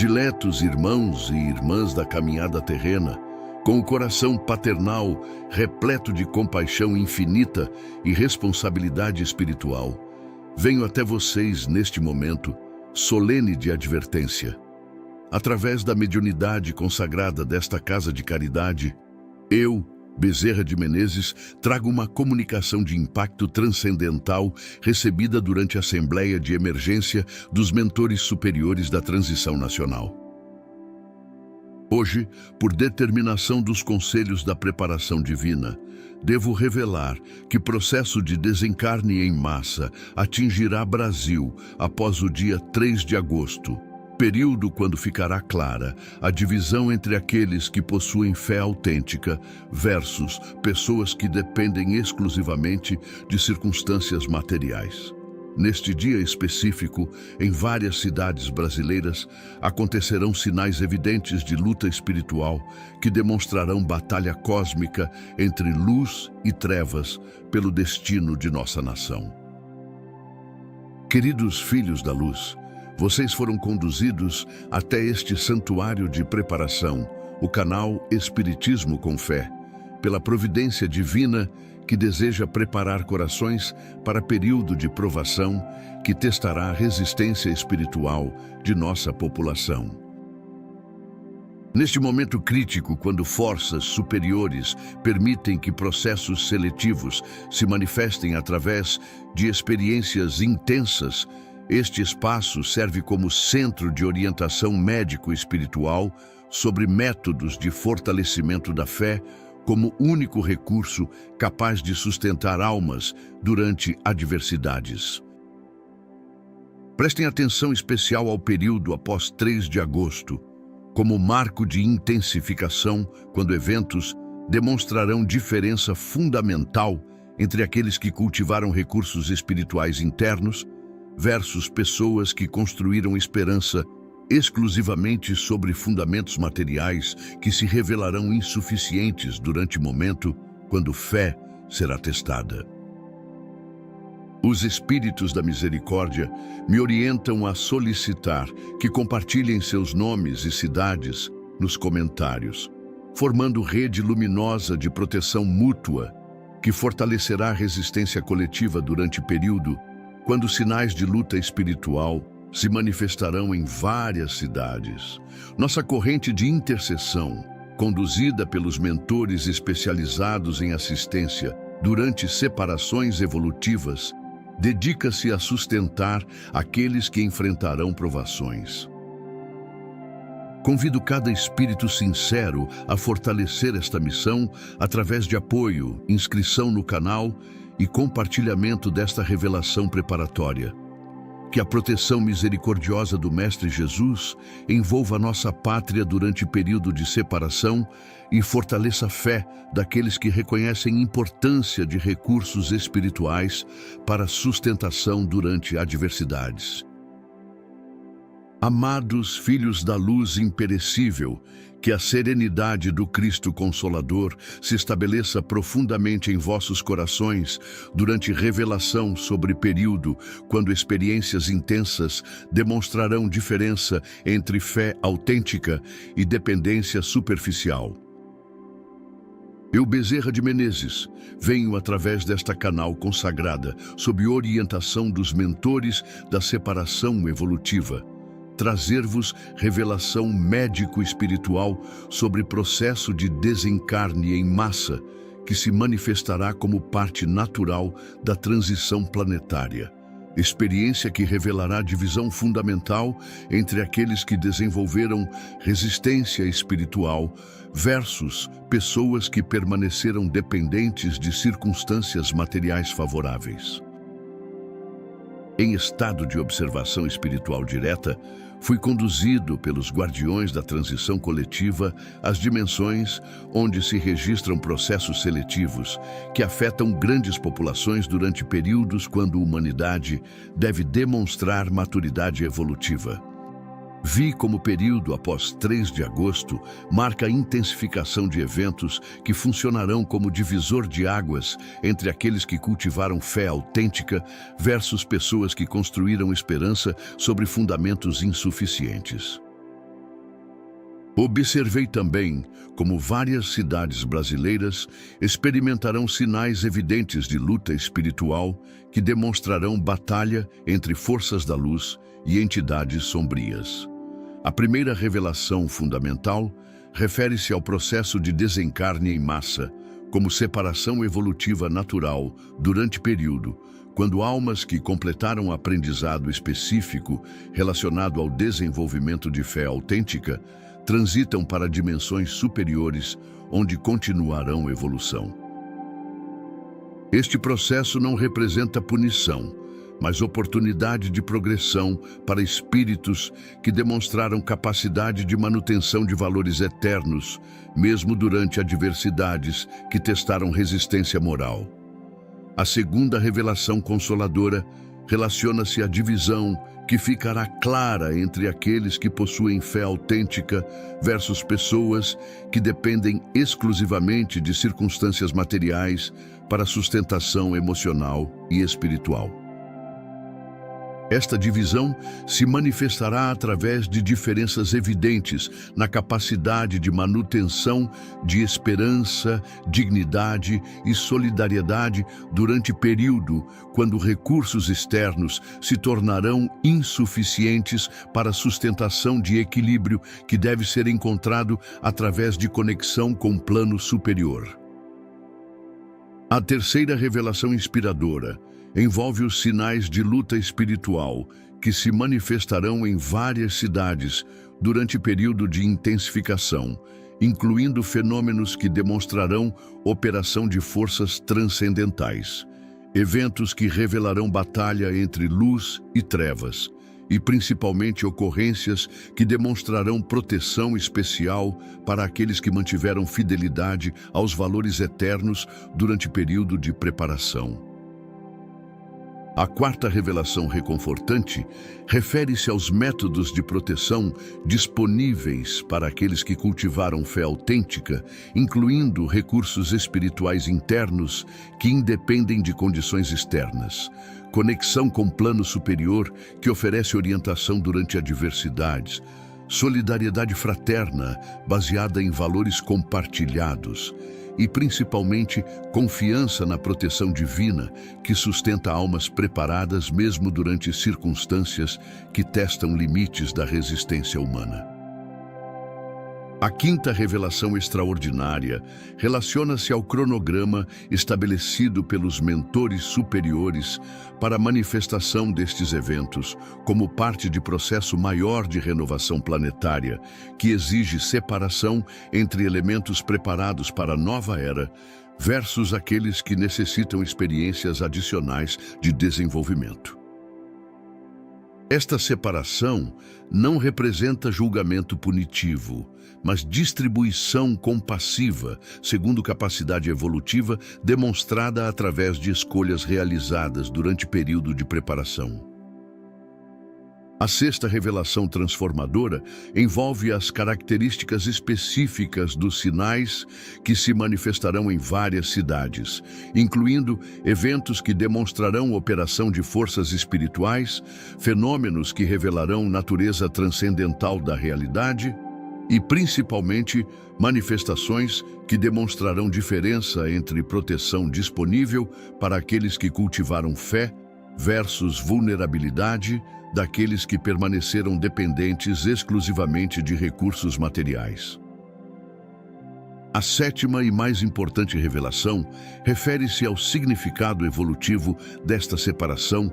Prediletos irmãos e irmãs da caminhada terrena, com o coração paternal repleto de compaixão infinita e responsabilidade espiritual, venho até vocês neste momento solene de advertência. Através da mediunidade consagrada desta casa de caridade, eu, Bezerra de Menezes, trago uma comunicação de impacto transcendental recebida durante a Assembleia de Emergência dos Mentores Superiores da Transição Nacional. Hoje, por determinação dos Conselhos da Preparação Divina, devo revelar que processo de desencarne em massa atingirá Brasil após o dia 3 de agosto, período quando ficará clara a divisão entre aqueles que possuem fé autêntica versus pessoas que dependem exclusivamente de circunstâncias materiais. Neste dia específico, em várias cidades brasileiras, acontecerão sinais evidentes de luta espiritual que demonstrarão batalha cósmica entre luz e trevas pelo destino de nossa nação. Queridos filhos da luz, vocês foram conduzidos até este santuário de preparação, o canal Espiritismo com Fé, pela providência divina que deseja preparar corações para período de provação que testará a resistência espiritual de nossa população. Neste momento crítico, quando forças superiores permitem que processos seletivos se manifestem através de experiências intensas, este espaço serve como centro de orientação médico-espiritual sobre métodos de fortalecimento da fé como único recurso capaz de sustentar almas durante adversidades. Prestem atenção especial ao período após 3 de agosto, como marco de intensificação, quando eventos demonstrarão diferença fundamental entre aqueles que cultivaram recursos espirituais internos versus pessoas que construíram esperança exclusivamente sobre fundamentos materiais que se revelarão insuficientes durante o momento quando fé será testada. Os Espíritos da Misericórdia me orientam a solicitar que compartilhem seus nomes e cidades nos comentários, formando rede luminosa de proteção mútua que fortalecerá a resistência coletiva durante o período quando sinais de luta espiritual se manifestarão em várias cidades. Nossa corrente de intercessão, conduzida pelos mentores especializados em assistência durante separações evolutivas, dedica-se a sustentar aqueles que enfrentarão provações. Convido cada espírito sincero a fortalecer esta missão através de apoio, inscrição no canal e compartilhamento desta revelação preparatória. Que a proteção misericordiosa do Mestre Jesus envolva nossa pátria durante o período de separação e fortaleça a fé daqueles que reconhecem a importância de recursos espirituais para a sustentação durante adversidades. Amados filhos da luz imperecível, que a serenidade do Cristo Consolador se estabeleça profundamente em vossos corações durante revelação sobre período, quando experiências intensas demonstrarão diferença entre fé autêntica e dependência superficial. Eu, Bezerra de Menezes, venho através desta canal consagrada, sob orientação dos mentores da separação evolutiva, trazer-vos revelação médico-espiritual sobre processo de desencarne em massa que se manifestará como parte natural da transição planetária. Experiência que revelará divisão fundamental entre aqueles que desenvolveram resistência espiritual versus pessoas que permaneceram dependentes de circunstâncias materiais favoráveis. Em estado de observação espiritual direta, fui conduzido pelos guardiões da transição coletiva às dimensões onde se registram processos seletivos que afetam grandes populações durante períodos quando a humanidade deve demonstrar maturidade evolutiva. Vi como o período após 3 de agosto marca a intensificação de eventos que funcionarão como divisor de águas entre aqueles que cultivaram fé autêntica versus pessoas que construíram esperança sobre fundamentos insuficientes. Observei também como várias cidades brasileiras experimentarão sinais evidentes de luta espiritual que demonstrarão batalha entre forças da luz e entidades sombrias. A primeira revelação fundamental refere-se ao processo de desencarne em massa, como separação evolutiva natural durante período, quando almas que completaram aprendizado específico relacionado ao desenvolvimento de fé autêntica transitam para dimensões superiores, onde continuarão evolução. Este processo não representa punição, mas oportunidade de progressão para espíritos que demonstraram capacidade de manutenção de valores eternos, mesmo durante adversidades que testaram resistência moral. A segunda revelação consoladora relaciona-se à divisão que ficará clara entre aqueles que possuem fé autêntica versus pessoas que dependem exclusivamente de circunstâncias materiais para sustentação emocional e espiritual. Esta divisão se manifestará através de diferenças evidentes na capacidade de manutenção de esperança, dignidade e solidariedade durante período quando recursos externos se tornarão insuficientes para a sustentação de equilíbrio que deve ser encontrado através de conexão com o plano superior. A terceira revelação inspiradora envolve os sinais de luta espiritual que se manifestarão em várias cidades durante período de intensificação, incluindo fenômenos que demonstrarão operação de forças transcendentais, eventos que revelarão batalha entre luz e trevas, e principalmente ocorrências que demonstrarão proteção especial para aqueles que mantiveram fidelidade aos valores eternos durante período de preparação. A quarta revelação reconfortante refere-se aos métodos de proteção disponíveis para aqueles que cultivaram fé autêntica, incluindo recursos espirituais internos que independem de condições externas, conexão com o plano superior que oferece orientação durante adversidades, solidariedade fraterna baseada em valores compartilhados, e principalmente confiança na proteção divina que sustenta almas preparadas mesmo durante circunstâncias que testam limites da resistência humana. A quinta revelação extraordinária relaciona-se ao cronograma estabelecido pelos mentores superiores para a manifestação destes eventos, como parte de processo maior de renovação planetária, que exige separação entre elementos preparados para a nova era versus aqueles que necessitam experiências adicionais de desenvolvimento. Esta separação não representa julgamento punitivo, mas distribuição compassiva, segundo capacidade evolutiva demonstrada através de escolhas realizadas durante período de preparação. A sexta revelação transformadora envolve as características específicas dos sinais que se manifestarão em várias cidades, incluindo eventos que demonstrarão operação de forças espirituais, fenômenos que revelarão natureza transcendental da realidade e, principalmente, manifestações que demonstrarão diferença entre proteção disponível para aqueles que cultivaram fé versus vulnerabilidade daqueles que permaneceram dependentes exclusivamente de recursos materiais. A sétima e mais importante revelação refere-se ao significado evolutivo desta separação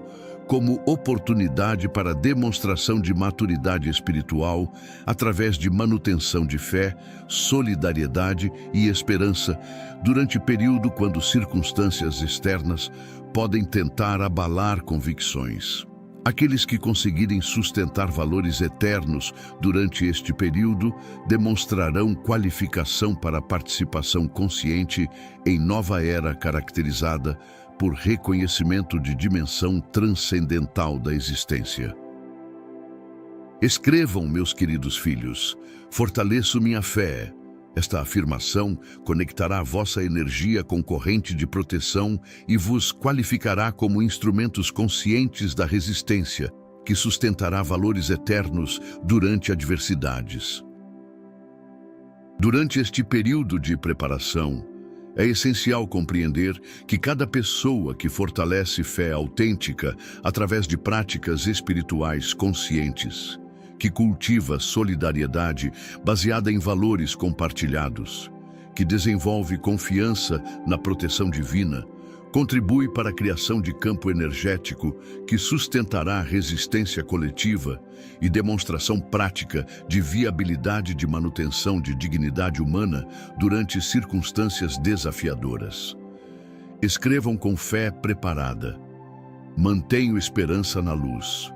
como oportunidade para demonstração de maturidade espiritual através de manutenção de fé, solidariedade e esperança durante período quando circunstâncias externas podem tentar abalar convicções. Aqueles que conseguirem sustentar valores eternos durante este período demonstrarão qualificação para a participação consciente em nova era caracterizada por reconhecimento de dimensão transcendental da existência. Escrevam, meus queridos filhos, fortaleço minha fé. Esta afirmação conectará a vossa energia com corrente de proteção e vos qualificará como instrumentos conscientes da resistência, que sustentará valores eternos durante adversidades. Durante este período de preparação, é essencial compreender que cada pessoa que fortalece fé autêntica através de práticas espirituais conscientes, que cultiva solidariedade baseada em valores compartilhados, que desenvolve confiança na proteção divina, contribui para a criação de campo energético que sustentará resistência coletiva e demonstração prática de viabilidade de manutenção de dignidade humana durante circunstâncias desafiadoras. Escrevam com fé preparada. Mantenho esperança na luz.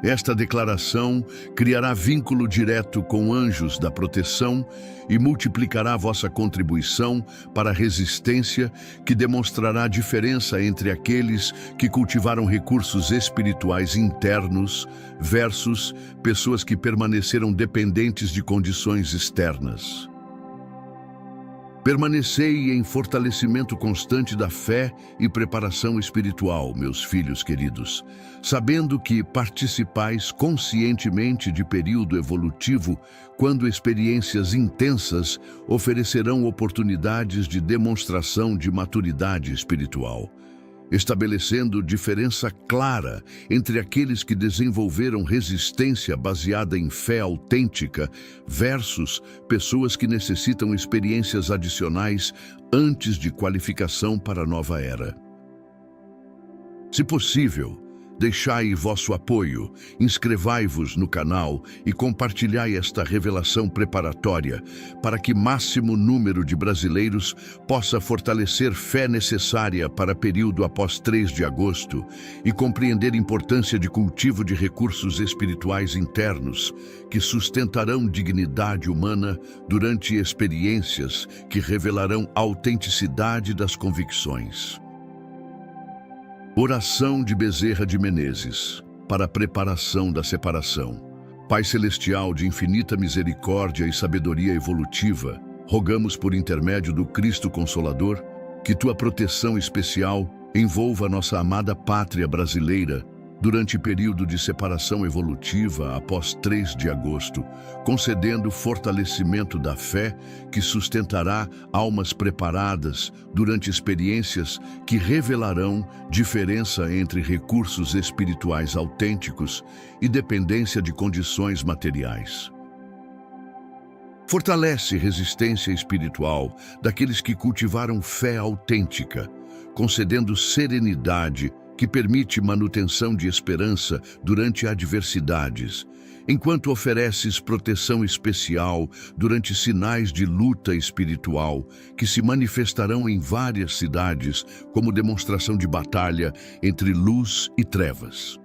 Esta declaração criará vínculo direto com anjos da proteção e multiplicará vossa contribuição para a resistência, que demonstrará a diferença entre aqueles que cultivaram recursos espirituais internos versus pessoas que permaneceram dependentes de condições externas. Permanecei em fortalecimento constante da fé e preparação espiritual, meus filhos queridos, sabendo que participais conscientemente de período evolutivo quando experiências intensas oferecerão oportunidades de demonstração de maturidade espiritual, estabelecendo diferença clara entre aqueles que desenvolveram resistência baseada em fé autêntica versus pessoas que necessitam experiências adicionais antes de qualificação para a nova era. Se possível, deixai vosso apoio, inscrevai-vos no canal e compartilhai esta revelação preparatória para que máximo número de brasileiros possa fortalecer fé necessária para período após 3 de agosto e compreender a importância de cultivo de recursos espirituais internos que sustentarão dignidade humana durante experiências que revelarão a autenticidade das convicções. Oração de Bezerra de Menezes, para a preparação da separação. Pai Celestial de infinita misericórdia e sabedoria evolutiva, rogamos por intermédio do Cristo Consolador, que tua proteção especial envolva nossa amada pátria brasileira durante período de separação evolutiva após 3 de agosto, concedendo fortalecimento da fé que sustentará almas preparadas durante experiências que revelarão diferença entre recursos espirituais autênticos e dependência de condições materiais. Fortalece resistência espiritual daqueles que cultivaram fé autêntica, concedendo serenidade que permite manutenção de esperança durante adversidades, enquanto ofereces proteção especial durante sinais de luta espiritual que se manifestarão em várias cidades como demonstração de batalha entre luz e trevas.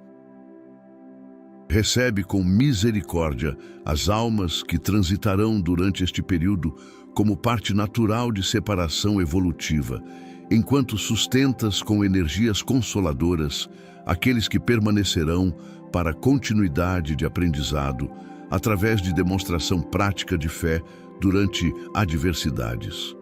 Recebe com misericórdia as almas que transitarão durante este período como parte natural de separação evolutiva, enquanto sustentas com energias consoladoras aqueles que permanecerão para a continuidade de aprendizado através de demonstração prática de fé durante adversidades.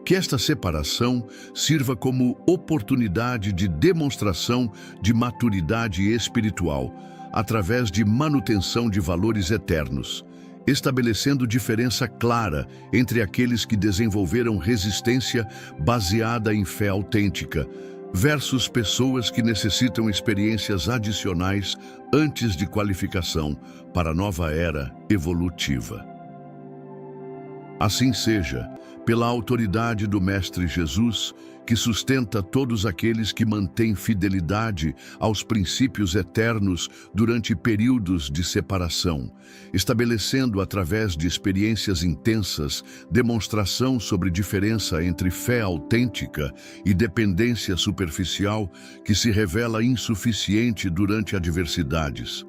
Que esta separação sirva como oportunidade de demonstração de maturidade espiritual através de manutenção de valores eternos, estabelecendo diferença clara entre aqueles que desenvolveram resistência baseada em fé autêntica versus pessoas que necessitam experiências adicionais antes de qualificação para a nova era evolutiva. Assim seja, pela autoridade do Mestre Jesus, que sustenta todos aqueles que mantêm fidelidade aos princípios eternos durante períodos de separação, estabelecendo através de experiências intensas demonstração sobre diferença entre fé autêntica e dependência superficial que se revela insuficiente durante adversidades.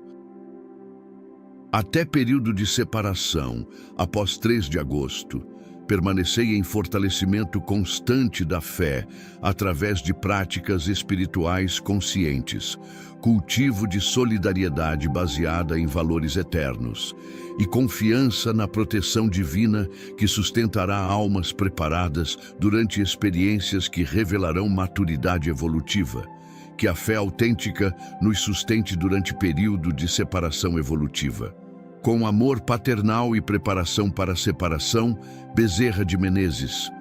Até período de separação, após 3 de agosto, permanecei em fortalecimento constante da fé através de práticas espirituais conscientes, cultivo de solidariedade baseada em valores eternos e confiança na proteção divina que sustentará almas preparadas durante experiências que revelarão maturidade evolutiva. Que a fé autêntica nos sustente durante período de separação evolutiva. Com amor paternal e preparação para a separação, Bezerra de Menezes.